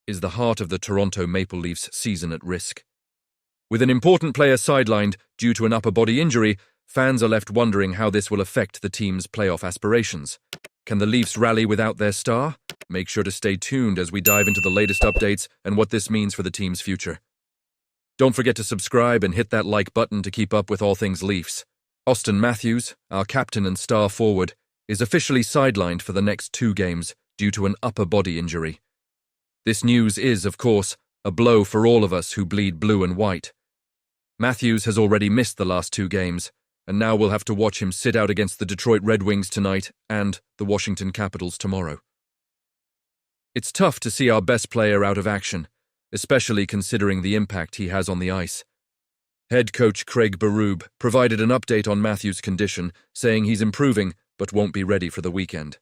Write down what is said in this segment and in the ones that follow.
is the heart of the Toronto Maple Leafs season at risk. With an important player sidelined due to an upper body injury, fans are left wondering how this will affect the team's playoff aspirations. Can the Leafs rally without their star? Make sure to stay tuned as we dive into the latest updates and what this means for the team's future. Don't forget to subscribe and hit that like button to keep up with all things Leafs. Auston Matthews, our captain and star forward, is officially sidelined for the next 2 games due to an upper body injury. This news is, of course, a blow for all of us who bleed blue and white. Matthews has already missed the last 2 games, and now we'll have to watch him sit out against the Detroit Red Wings tonight and the Washington Capitals tomorrow. It's tough to see our best player out of action, especially considering the impact he has on the ice. Head coach Craig Berube provided an update on Matthews' condition, saying he's improving but won't be ready for the weekend.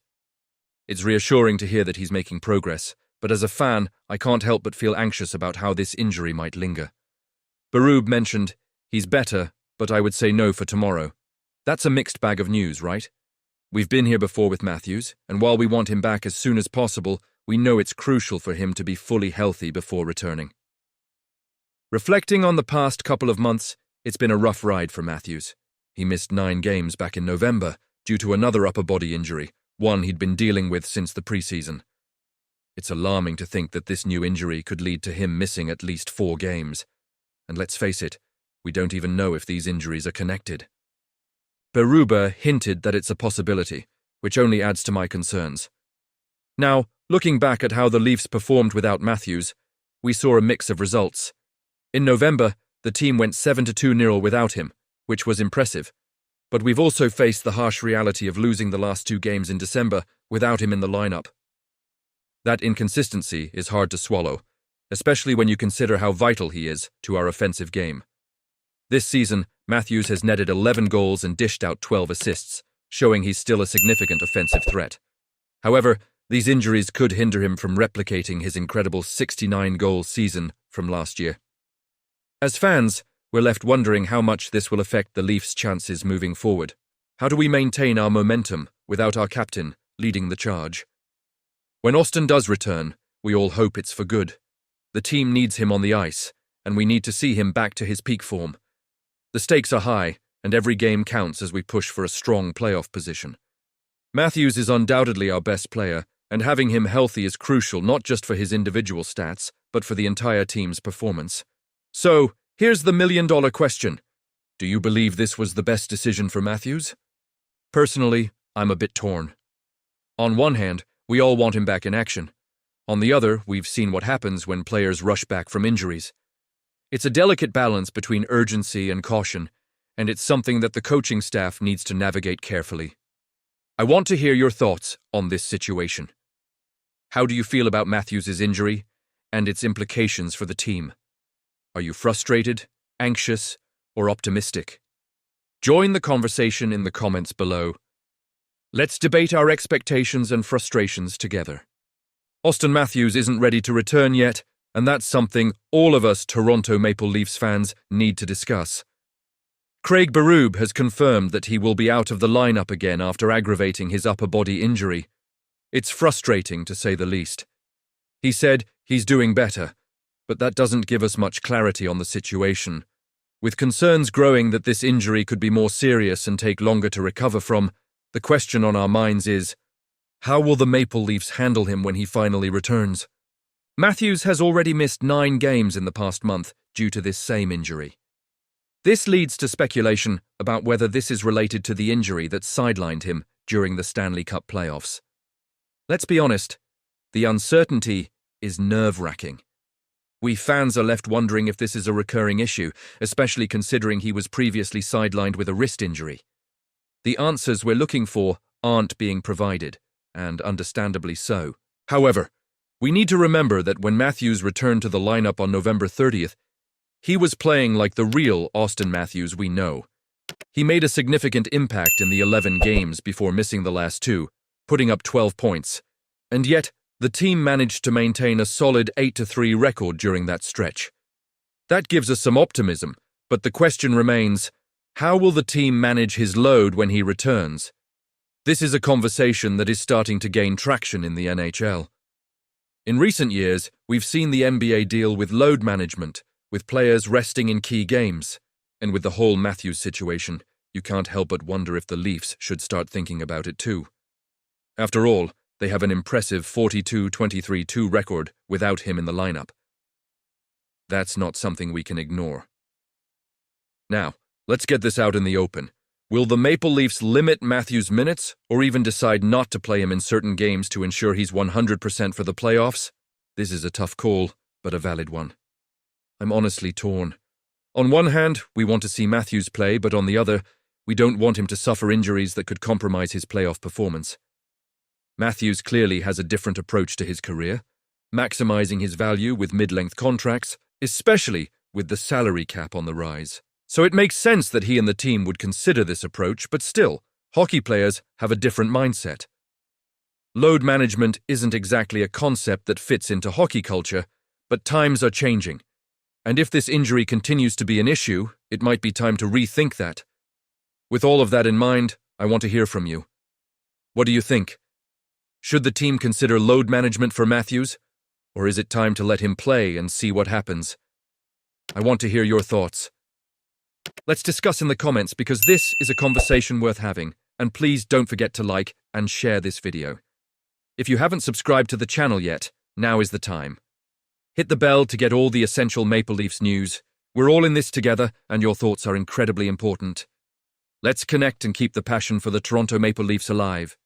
It's reassuring to hear that he's making progress, but as a fan, I can't help but feel anxious about how this injury might linger. Berube mentioned, he's better, but I would say no for tomorrow. That's a mixed bag of news, right? We've been here before with Matthews, and while we want him back as soon as possible, we know it's crucial for him to be fully healthy before returning. Reflecting on the past couple of months, it's been a rough ride for Matthews. He missed 9 games back in November due to another upper body injury, one he'd been dealing with since the preseason. It's alarming to think that this new injury could lead to him missing at least 4 games. And let's face it, we don't even know if these injuries are connected. Berube hinted that it's a possibility, which only adds to my concerns. Now, looking back at how the Leafs performed without Matthews, we saw a mix of results. In November, the team went 7-2-0 without him, which was impressive. But we've also faced the harsh reality of losing the last 2 games in December without him in the lineup. That inconsistency is hard to swallow, especially when you consider how vital he is to our offensive game. This season, Matthews has netted 11 goals and dished out 12 assists, showing he's still a significant offensive threat. However, these injuries could hinder him from replicating his incredible 69-goal season from last year. As fans, we're left wondering how much this will affect the Leafs' chances moving forward. How do we maintain our momentum without our captain leading the charge? When Auston does return, we all hope it's for good. The team needs him on the ice, and we need to see him back to his peak form. The stakes are high, and every game counts as we push for a strong playoff position. Matthews is undoubtedly our best player, and having him healthy is crucial not just for his individual stats, but for the entire team's performance. So, here's the million-dollar question. Do you believe this was the best decision for Matthews? Personally, I'm a bit torn. On one hand, we all want him back in action. On the other, we've seen what happens when players rush back from injuries. It's a delicate balance between urgency and caution, and it's something that the coaching staff needs to navigate carefully. I want to hear your thoughts on this situation. How do you feel about Matthews' injury and its implications for the team? Are you frustrated, anxious, or optimistic? Join the conversation in the comments below. Let's debate our expectations and frustrations together. Auston Matthews isn't ready to return yet, and that's something all of us Toronto Maple Leafs fans need to discuss. Craig Berube has confirmed that he will be out of the lineup again after aggravating his upper body injury. It's frustrating, to say the least. He said he's doing better, but that doesn't give us much clarity on the situation. With concerns growing that this injury could be more serious and take longer to recover from, the question on our minds is, how will the Maple Leafs handle him when he finally returns? Matthews has already missed 9 games in the past month due to this same injury. This leads to speculation about whether this is related to the injury that sidelined him during the Stanley Cup playoffs. Let's be honest, the uncertainty is nerve-wracking. We fans are left wondering if this is a recurring issue, especially considering he was previously sidelined with a wrist injury. The answers we're looking for aren't being provided, and understandably so. However, we need to remember that when Matthews returned to the lineup on November 30th, he was playing like the real Auston Matthews we know. He made a significant impact in the 11 games before missing the last 2, putting up 12 points, and yet the team managed to maintain a solid 8-3 record during that stretch. That gives us some optimism, but the question remains, how will the team manage his load when he returns? This is a conversation that is starting to gain traction in the NHL. In recent years, we've seen the NBA deal with load management, with players resting in key games. And with the whole Matthews situation, you can't help but wonder if the Leafs should start thinking about it too. After all, they have an impressive 42-23-2 record without him in the lineup. That's not something we can ignore. Now, let's get this out in the open. Will the Maple Leafs limit Matthews' minutes, or even decide not to play him in certain games to ensure he's 100% for the playoffs? This is a tough call, but a valid one. I'm honestly torn. On one hand, we want to see Matthews play, but on the other, we don't want him to suffer injuries that could compromise his playoff performance. Matthews clearly has a different approach to his career, maximizing his value with mid-length contracts, especially with the salary cap on the rise. So it makes sense that he and the team would consider this approach, but still, hockey players have a different mindset. Load management isn't exactly a concept that fits into hockey culture, but times are changing. And if this injury continues to be an issue, it might be time to rethink that. With all of that in mind, I want to hear from you. What do you think? Should the team consider load management for Matthews? Or is it time to let him play and see what happens? I want to hear your thoughts. Let's discuss in the comments because this is a conversation worth having, and please don't forget to like and share this video. If you haven't subscribed to the channel yet, now is the time. Hit the bell to get all the essential Maple Leafs news. We're all in this together, and your thoughts are incredibly important. Let's connect and keep the passion for the Toronto Maple Leafs alive.